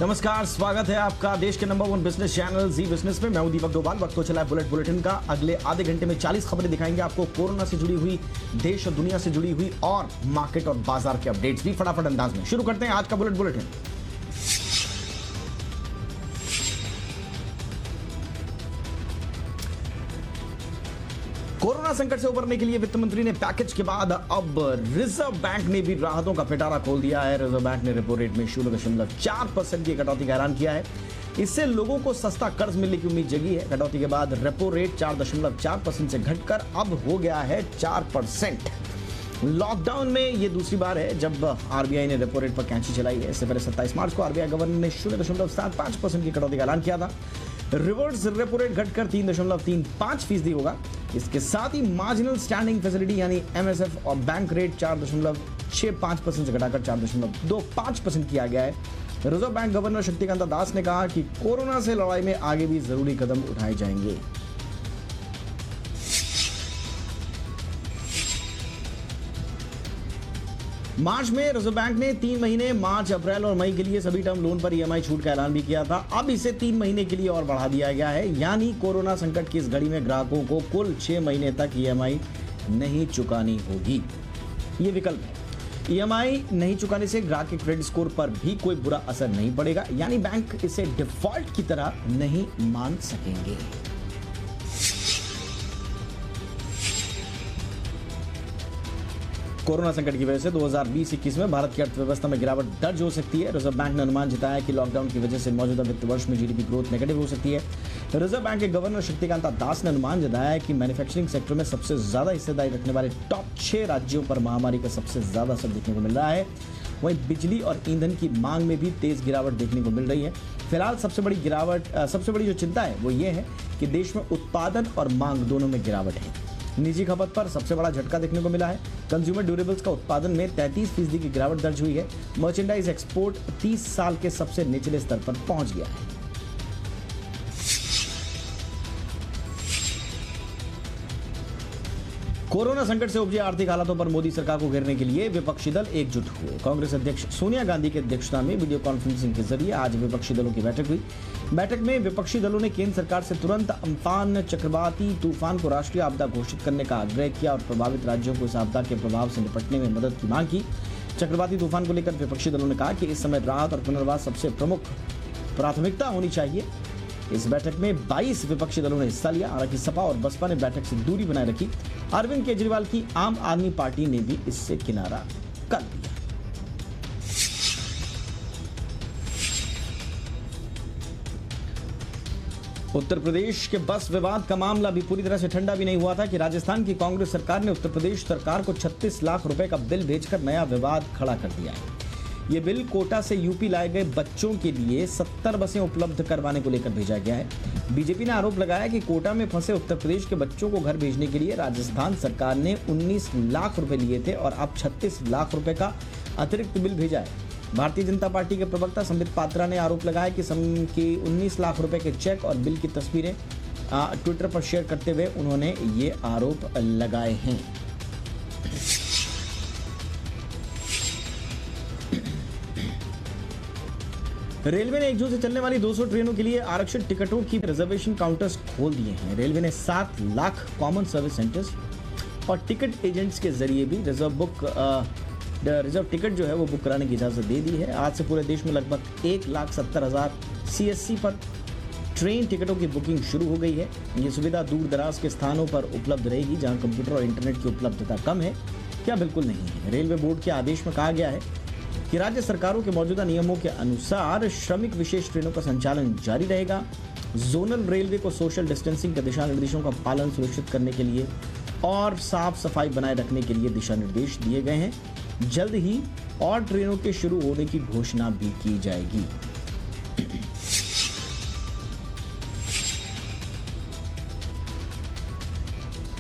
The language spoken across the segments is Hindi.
नमस्कार, स्वागत है आपका देश के नंबर 1 बिजनेस चैनल जी बिजनेस में। मैं हूं दीपक डोभाल। वक्त हो चला है बुलेटिन का। अगले आधे घंटे में 40 खबरें दिखाएंगे आपको, कोरोना से जुड़ी हुई, देश और दुनिया से जुड़ी हुई और मार्केट और बाजार के अपडेट्स भी फटाफट अंदाज में। शुरू करते हैं आज का बुलेटिन। कोरोना संकट से उबरने के लिए वित्त मंत्री ने पैकेज के बाद अब रिजर्व बैंक ने भी राहतों का पिटारा खोल दिया है। रिजर्व बैंक ने रेपो रेट में 0.4% की कटौती का ऐलान किया है। इससे लोगों को सस्ता कर्ज मिलने की उम्मीद जगी है। कटौती के बाद रेपो रेट 4.4% से घटकर अब हो गया है 4%। लॉकडाउन में ये दूसरी बार है जब आरबीआई ने रेपो रेट पर कैंची चलाई है। इससे पहले 27 मार्च को आरबीआई गवर्नर ने 0.75% की कटौती का ऐलान किया था। रिवर्स रेपो रेट घटकर 3.35% होगा। इसके साथ ही मार्जिनल स्टैंडिंग फैसिलिटी यानी एमएसएफ और बैंक रेट 4.65% से घटाकर 4.25% किया गया है। रिजर्व बैंक गवर्नर शक्तिकांता दास ने कहा कि कोरोना से लड़ाई में आगे भी जरूरी कदम उठाए जाएंगे। मार्च में रिजर्व बैंक ने 3 महीने मार्च, अप्रैल और मई के लिए सभी टर्म लोन पर ईएमआई छूट का ऐलान भी किया था। अब इसे 3 महीने के लिए और बढ़ा दिया गया है, यानी कोरोना संकट की इस घड़ी में ग्राहकों को कुल 6 महीने तक ईएमआई नहीं चुकानी होगी। ये विकल्प है। ईएमआई नहीं चुकाने से ग्राहक के क्रेडिट स्कोर पर भी कोई बुरा असर नहीं पड़ेगा, यानी बैंक इसे डिफॉल्ट की तरह नहीं मान सकेंगे। कोरोना संकट की वजह से 2020-21 में भारत की अर्थव्यवस्था में गिरावट दर्ज हो सकती है। रिजर्व बैंक ने अनुमान जताया है कि लॉकडाउन की वजह से मौजूदा वित्त वर्ष में जीडीपी ग्रोथ नेगेटिव हो सकती है। रिजर्व बैंक के गवर्नर शक्तिकांता दास ने अनुमान जताया है कि मैन्युफैक्चरिंग सेक्टर में सबसे ज्यादा हिस्सेदारी रखने वाले टॉप 6 राज्यों पर महामारी का सबसे ज्यादा असर देखने को मिल रहा है। वहीं बिजली और ईंधन की मांग में भी तेज गिरावट देखने को मिल रही है। फिलहाल सबसे बड़ी जो चिंता है वो ये है कि देश में उत्पादन और मांग दोनों में गिरावट है। निजी खपत पर सबसे बड़ा झटका देखने को मिला है। कंज्यूमर ड्यूरेबल्स का उत्पादन में 33% की गिरावट दर्ज हुई है। मर्चेंडाइज एक्सपोर्ट 30 साल के सबसे निचले स्तर पर पहुंच गया है। कोरोना संकट से उपजे आर्थिक हालातों पर मोदी सरकार को घेरने के लिए विपक्षी दल एकजुट हुए। कांग्रेस अध्यक्ष सोनिया गांधी की अध्यक्षता में वीडियो कॉन्फ्रेंसिंग के जरिए आज विपक्षी दलों की बैठक हुई। बैठक में विपक्षी दलों ने केंद्र सरकार से तुरंत अम्फान चक्रवाती तूफान को राष्ट्रीय आपदा घोषित करने का आग्रह किया और प्रभावित राज्यों को इस आपदा के प्रभाव से निपटने में मदद की मांग की। चक्रवाती तूफान को लेकर विपक्षी दलों ने कहा कि इस समय राहत और पुनर्वास सबसे प्रमुख प्राथमिकता होनी चाहिए। इस बैठक में 22 विपक्षी दलों ने हिस्सा लिया। हालांकि सपा और बसपा ने बैठक से दूरी बनाए रखी। अरविंद केजरीवाल की आम आदमी पार्टी ने भी इससे किनारा कर दिया। उत्तर प्रदेश के बस विवाद का मामला अभी पूरी तरह से ठंडा भी नहीं हुआ था कि राजस्थान की कांग्रेस सरकार ने उत्तर प्रदेश सरकार को 36 लाख रुपए का बिल भेजकर नया विवाद खड़ा कर दिया है। ये बिल कोटा से यूपी लाए गए बच्चों के लिए 70 बसें उपलब्ध करवाने को लेकर भेजा गया है। बीजेपी ने आरोप लगाया कि कोटा में फंसे उत्तर प्रदेश के बच्चों को घर भेजने के लिए राजस्थान सरकार ने 19 लाख रुपए लिए थे और अब 36 लाख रुपए का अतिरिक्त बिल भेजा है। भारतीय जनता पार्टी के प्रवक्ता संबित पात्रा ने आरोप लगाया कि 19 लाख रुपए के चेक और बिल की तस्वीरें ट्विटर पर शेयर करते हुए उन्होंने ये आरोप लगाए हैं। रेलवे ने 1 जून से चलने वाली 200 ट्रेनों के लिए आरक्षित टिकटों की रिजर्वेशन काउंटर्स खोल दिए हैं। रेलवे ने 7 लाख कॉमन सर्विस सेंटर्स और टिकट एजेंट्स के जरिए भी रिजर्व टिकट जो है वो बुक कराने की इजाजत दे दी है। आज से पूरे देश में लगभग 1,70,000 सीएससी पर ट्रेन टिकटों की बुकिंग शुरू हो गई है। ये सुविधा दूर दराज के स्थानों पर उपलब्ध रहेगी जहां कंप्यूटर और इंटरनेट की उपलब्धता कम है। क्या बिल्कुल नहीं है। रेलवे बोर्ड के आदेश में कहा गया है कि राज्य सरकारों के मौजूदा नियमों के अनुसार श्रमिक विशेष ट्रेनों का संचालन जारी रहेगा। जोनल रेलवे को सोशल डिस्टेंसिंग के दिशा निर्देशों का पालन सुनिश्चित करने के लिए और साफ सफाई बनाए रखने के लिए दिशा निर्देश दिए गए हैं। जल्द ही और ट्रेनों के शुरू होने की घोषणा भी की जाएगी।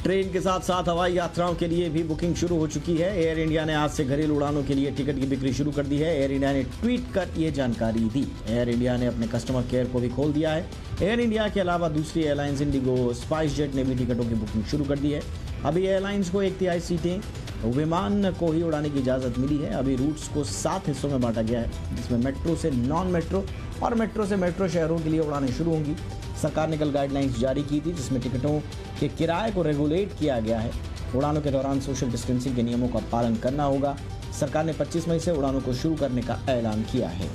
ट्रेन के साथ साथ हवाई यात्राओं के लिए भी बुकिंग शुरू हो चुकी है। एयर इंडिया ने आज से घरेलू उड़ानों के लिए टिकट की बिक्री शुरू कर दी है। एयर इंडिया ने ट्वीट कर यह जानकारी दी। एयर इंडिया ने अपने कस्टमर केयर को भी खोल दिया है। एयर इंडिया के अलावा दूसरी एयरलाइंस इंडिगो, स्पाइस जेट ने भी टिकटों की बुकिंग शुरू कर दी है। अभी एयरलाइंस को 1/3 सीटें विमान को ही उड़ाने की इजाज़त मिली है। अभी रूट्स को 7 हिस्सों में बांटा गया है, जिसमें मेट्रो से नॉन मेट्रो और मेट्रो से मेट्रो शहरों के लिए उड़ानें शुरू होंगी। सरकार ने कल गाइडलाइंस जारी की थी जिसमें टिकटों के किराए को रेगुलेट किया गया है। उड़ानों के दौरान सोशल डिस्टेंसिंग के नियमों का पालन करना होगा। सरकार ने 25 मई से उड़ानों को शुरू करने का ऐलान किया है।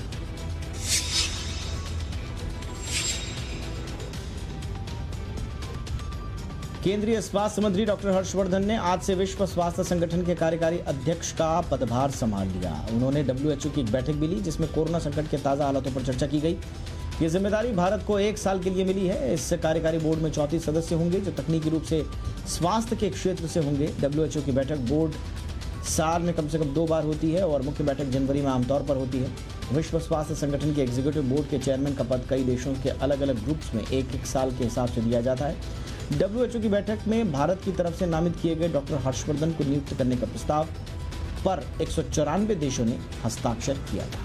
केंद्रीय स्वास्थ्य मंत्री डॉक्टर हर्षवर्धन ने आज से विश्व स्वास्थ्य संगठन के कार्यकारी अध्यक्ष का पदभार संभाल लिया। उन्होंने WHO की एक बैठक भी ली जिसमें कोरोना संकट के ताजा हालातों पर चर्चा की गई। ये जिम्मेदारी भारत को 1 साल के लिए मिली है। इस कार्यकारी बोर्ड में 34 सदस्य होंगे जो तकनीकी रूप से स्वास्थ्य के क्षेत्र से होंगे। WHO की बैठक बोर्ड साल में कम से कम 2 बार होती है और मुख्य बैठक जनवरी में आमतौर पर होती है। विश्व स्वास्थ्य संगठन के एग्जीक्यूटिव बोर्ड के चेयरमैन का पद कई देशों के अलग अलग ग्रुप्स में 1-1 साल के हिसाब से दिया जाता है। WHO की बैठक में भारत की तरफ से नामित किए गए डॉक्टर हर्षवर्धन को नियुक्त करने का प्रस्ताव पर 194 देशों ने हस्ताक्षर किया था।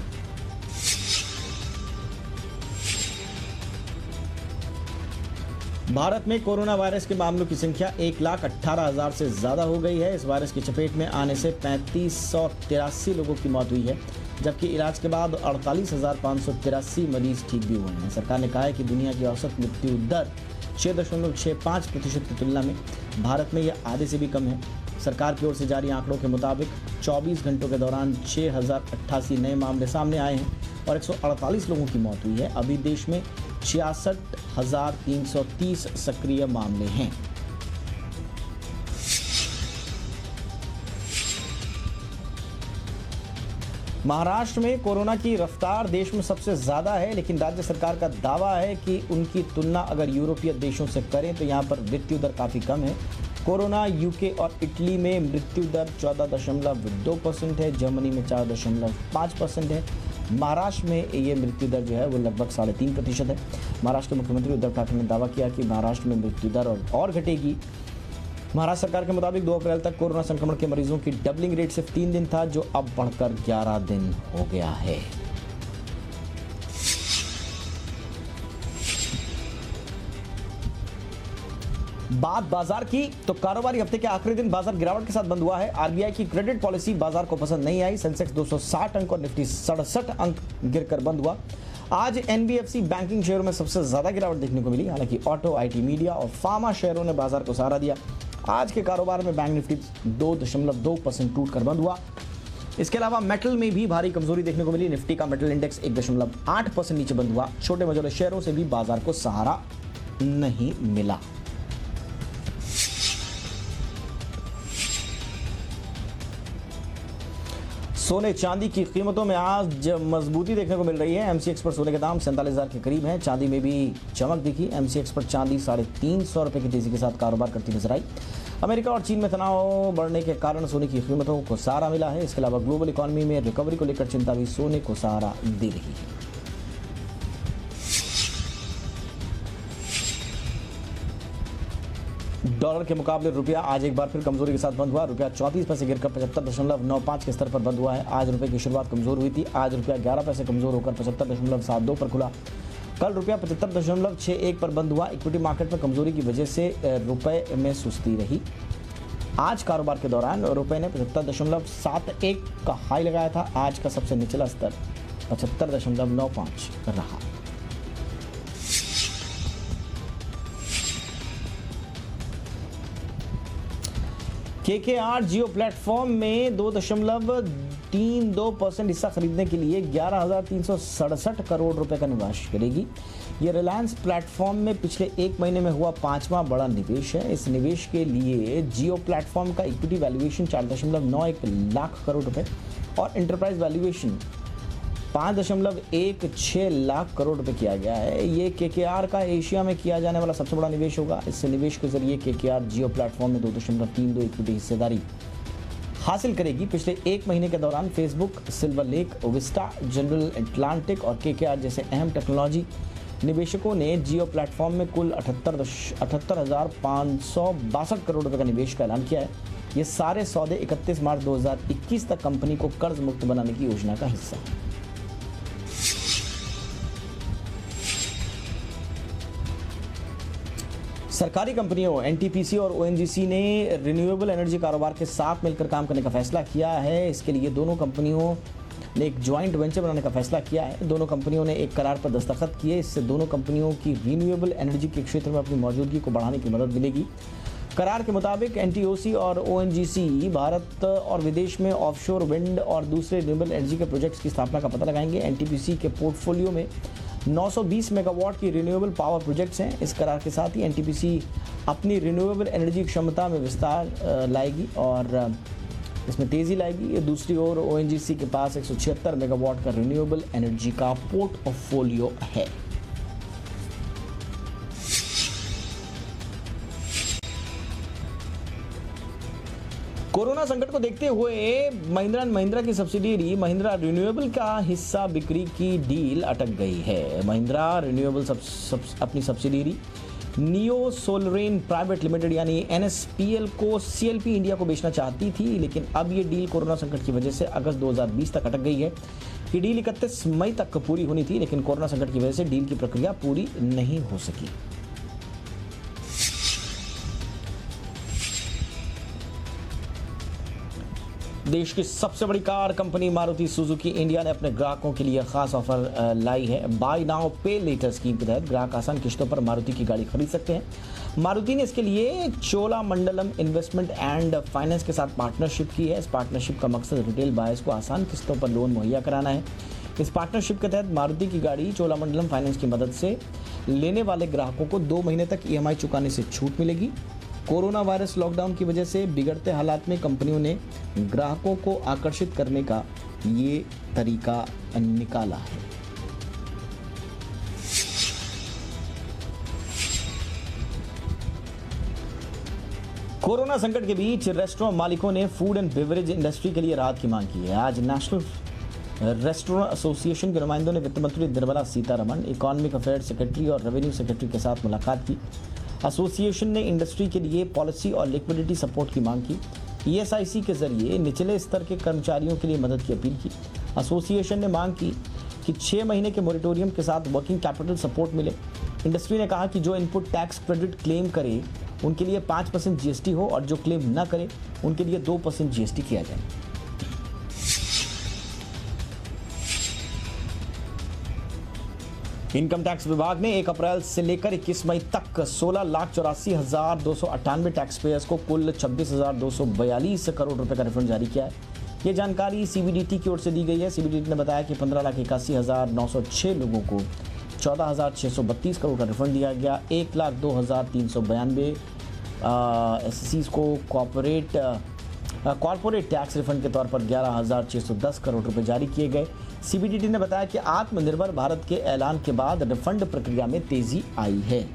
भारत में कोरोना वायरस के मामलों की संख्या 1,18,000 से ज्यादा हो गई है। इस वायरस की चपेट में आने से 3583 लोगों की मौत हुई है, जबकि इलाज के बाद 48,583 मरीज ठीक भी हुए हैं। सरकार ने कहा है कि दुनिया की औसत मृत्यु दर 6.65% की तुलना में भारत में यह आधे से भी कम है। सरकार की ओर से जारी आंकड़ों के मुताबिक 24 घंटों के दौरान 6,088 नए मामले सामने आए हैं और 148 लोगों की मौत हुई है। अभी देश में 66,330 सक्रिय मामले हैं। महाराष्ट्र में कोरोना की रफ्तार देश में सबसे ज्यादा है, लेकिन राज्य सरकार का दावा है कि उनकी तुलना अगर यूरोपीय देशों से करें तो यहां पर मृत्यु दर काफी कम है। कोरोना यूके और इटली में मृत्यु दर 14.2% है, जर्मनी में 4.5% है। महाराष्ट्र में ये मृत्यु दर जो है वो लगभग 3.5% है। महाराष्ट्र के मुख्यमंत्री उद्धव ठाकरे ने दावा किया कि महाराष्ट्र में मृत्यु दर और घटेगी। महाराष्ट्र सरकार के मुताबिक 2 अप्रैल तक कोरोना संक्रमण के मरीजों की डबलिंग रेट सिर्फ 3 दिन था, जो अब बढ़कर 11 दिन हो गया है। बात बाजार की तो कारोबारी हफ्ते के आखिरी दिन बाजार गिरावट के साथ बंद हुआ है। आरबीआई की क्रेडिट पॉलिसी बाजार को पसंद नहीं आई। सेंसेक्स 260 अंक और निफ्टी 67 अंक गिरकर बंद हुआ। आज एनबीएफसी बैंकिंग शेयरों में सबसे ज्यादा गिरावट देखने को मिली। हालांकि ऑटो, आईटी, मीडिया और फार्मा शेयरों ने बाजार को सहारा दिया। आज के कारोबार में बैंक निफ्टी 2.2% टूटकर बंद हुआ। इसके अलावा मेटल में भी भारी कमजोरी देखने को मिली। निफ्टी का मेटल इंडेक्स 1.8% नीचे बंद हुआ। छोटे मझोले शेयरों से भी बाजार को सहारा नहीं मिला। सोने चांदी की कीमतों में आज मजबूती देखने को मिल रही है। एमसीएक्स पर सोने के दाम 47,000 के करीब हैं। चांदी में भी चमक दिखी। एमसीएक्स पर चांदी 350 रुपए की तेजी के साथ कारोबार करती नजर आई। अमेरिका और चीन में तनाव बढ़ने के कारण सोने की कीमतों को सहारा मिला है। इसके अलावा ग्लोबल इकोनॉमी में रिकवरी को लेकर चिंता भी सोने को सहारा दे रही है। डॉलर के मुकाबले रुपया आज एक बार फिर कमजोरी के साथ बंद हुआ। रुपया 34 पैसे गिरकर 75.95 के स्तर पर बंद हुआ है। आज रुपए की शुरुआत कमजोर हुई थी। आज रुपया 11 पैसे कमजोर होकर 75.72 पर खुला। कल रुपया 75.61 पर बंद हुआ। इक्विटी मार्केट में कमजोरी की वजह से रुपए में सुस्ती रही। आज कारोबार के दौरान रुपए ने 75.71 का हाई लगाया था। आज का सबसे निचला स्तर 75.95 रहा। KKR जियो प्लेटफॉर्म में 2.32% हिस्सा खरीदने के लिए 11,367 करोड़ रुपए का निवेश करेगी। यह रिलायंस प्लेटफॉर्म में पिछले 1 महीने में हुआ 5वां बड़ा निवेश है। इस निवेश के लिए जियो प्लेटफॉर्म का इक्विटी वैल्यूएशन 4.91 लाख करोड़ रुपए और एंटरप्राइज वैल्यूएशन 5.16 लाख करोड़ रुपए किया गया है। ये KKR का एशिया में किया जाने वाला सबसे बड़ा निवेश होगा। इस निवेश के जरिए KKR जियो प्लेटफॉर्म में 2.32 इक्विटी हिस्सेदारी हासिल करेगी। पिछले 1 महीने के दौरान Facebook, silver lake, Vista, general Atlantic और KKR जैसे अहम टेक्नोलॉजी निवेशकों ने जियो प्लेटफॉर्म में कुल 78,562 करोड़ रुपए का निवेश का ऐलान किया है। ये सारे सौदे 31 मार्च 2021 तक कंपनी को कर्ज मुक्त बनाने की योजना का हिस्सा है। सरकारी कंपनियों एनटीपीसी और ओएनजीसी ने रिन्यूएबल एनर्जी कारोबार के साथ मिलकर काम करने का फैसला किया है। इसके लिए दोनों कंपनियों ने एक ज्वाइंट वेंचर बनाने का फैसला किया है। दोनों कंपनियों ने एक करार पर दस्तखत किए। इससे दोनों कंपनियों की रिन्यूएबल एनर्जी के क्षेत्र में अपनी मौजूदगी को बढ़ाने की मदद मिलेगी। करार के मुताबिक एनटीओसी और ओएनजीसी भारत और विदेश में ऑफशोर विंड और दूसरे रिन्यूएबल एनर्जी के प्रोजेक्ट्स की स्थापना का पता लगाएंगे। एनटीपीसी के पोर्टफोलियो में 920 मेगावाट की रिन्यूएबल पावर प्रोजेक्ट्स हैं। इस करार के साथ ही एनटीपीसी अपनी रिन्यूएबल एनर्जी क्षमता में विस्तार लाएगी और इसमें तेजी लाएगी। दूसरी ओर ओएनजीसी के पास 176 मेगावाट का रिन्यूएबल एनर्जी का पोर्टफोलियो है। कोरोना संकट को देखते हुए महिंद्रा एंड महिंद्रा की सब्सिडियरी महिंद्रा रिन्यूएबल का हिस्सा बिक्री की डील अटक गई है। महिंद्रा रिन्यूएबल अपनी सब्सिडियरी नियो सोलरेन प्राइवेट लिमिटेड यानी एनएसपीएल को सीएलपी इंडिया को बेचना चाहती थी, लेकिन अब ये डील कोरोना संकट की वजह से अगस्त 2020 तक अटक गई है। ये डील 31 मई तक पूरी होनी थी, लेकिन कोरोना संकट की वजह से डील की प्रक्रिया पूरी नहीं हो सकी। देश की सबसे बड़ी car company Maruti Suzuki India ने अपने ग्राहकों के लिए खास ऑफर लाई है। बाय नाउ पे लेटर स्कीम के तहत ग्राहक आसान किश्तों पर मारुति की गाड़ी खरीद सकते हैं। मारुति ने इसके लिए चोलामंडलम इन्वेस्टमेंट एंड फाइनेंस के साथ पार्टनरशिप की है। इस पार्टनरशिप का मकसद रिटेल बायर्स को आसान किस्तों पर लोन मुहैया कराना है। इस पार्टनरशिप के तहत मारुति की गाड़ी चोलामंडलम फाइनेंस की मदद से लेने वाले ग्राहकों को 2 महीने तक ईएमआई चुकाने से छूट मिलेगी। कोरोना वायरस लॉकडाउन की वजह से बिगड़ते हालात में कंपनियों ने ग्राहकों को आकर्षित करने का ये तरीका निकाला है। कोरोना संकट के बीच रेस्टोरेंट मालिकों ने फूड एंड बेवरेज इंडस्ट्री के लिए राहत की मांग की है। आज नेशनल रेस्टोरेंट एसोसिएशन के नुमाइंदों ने वित्त मंत्री Nirmala Sitharaman, economic affairs secretary और रेवेन्यू सेक्रेटरी के साथ मुलाकात की। एसोसिएशन ने इंडस्ट्री के लिए पॉलिसी और लिक्विडिटी सपोर्ट की मांग की। ईएसआईसी के जरिए निचले स्तर के कर्मचारियों के लिए मदद की अपील की। एसोसिएशन ने मांग की कि 6 महीने के मोरेटोरियम के साथ वर्किंग कैपिटल सपोर्ट मिले। इंडस्ट्री ने कहा कि जो इनपुट टैक्स क्रेडिट क्लेम करे उनके लिए 5% जीएसटी हो और जो क्लेम न करे उनके लिए 2% जीएसटी किया जाए। इनकम टैक्स विभाग ने 1 अप्रैल से लेकर 21 मई तक 16,84,298 टैक्स पेयर्स को कुल 26,242 करोड़ रुपए का रिफंड जारी किया है। ये जानकारी सीबीडीटी की ओर से दी गई है। सीबीडीटी ने बताया कि 15,81,906 लोगों को 14,632 करोड़ का रिफंड दिया गया। 1,02,392 एसएससीज को कॉर्पोरेट टैक्स रिफंड के तौर पर 11,610 करोड़ रुपए जारी किए गए। सीबीडीटी ने बताया कि आत्मनिर्भर भारत के ऐलान के बाद रिफंड प्रक्रिया में तेजी आई है।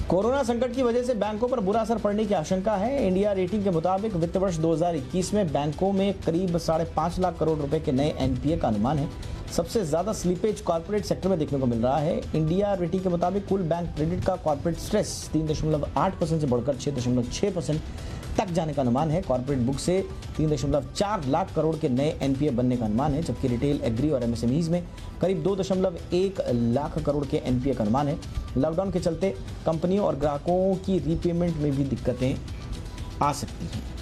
कोरोना संकट की वजह से बैंकों पर बुरा असर पड़ने की आशंका है। इंडिया रेटिंग के मुताबिक वित्त वर्ष 2021 में बैंकों में करीब 5.5 लाख करोड़ रुपए के नए एनपीए का अनुमान है। सबसे ज्यादा स्लीपेज कॉर्पोरेट सेक्टर में देखने को मिल रहा है। इंडिया रेटिंग के मुताबिक कुल बैंक क्रेडिट का कॉर्पोरेट स्ट्रेस 3.8% से बढ़कर 6.6% तक जाने का अनुमान है। कॉर्पोरेट बुक से 3.4 लाख करोड़ के नए एनपीए बनने का अनुमान है, जबकि रिटेल, एग्री और एमएसएमईज में करीब 2.1 लाख करोड़ के एनपीए का अनुमान है। लॉकडाउन के चलते कंपनियों और ग्राहकों की रीपेमेंट में भी दिक्कतें आ सकती हैं।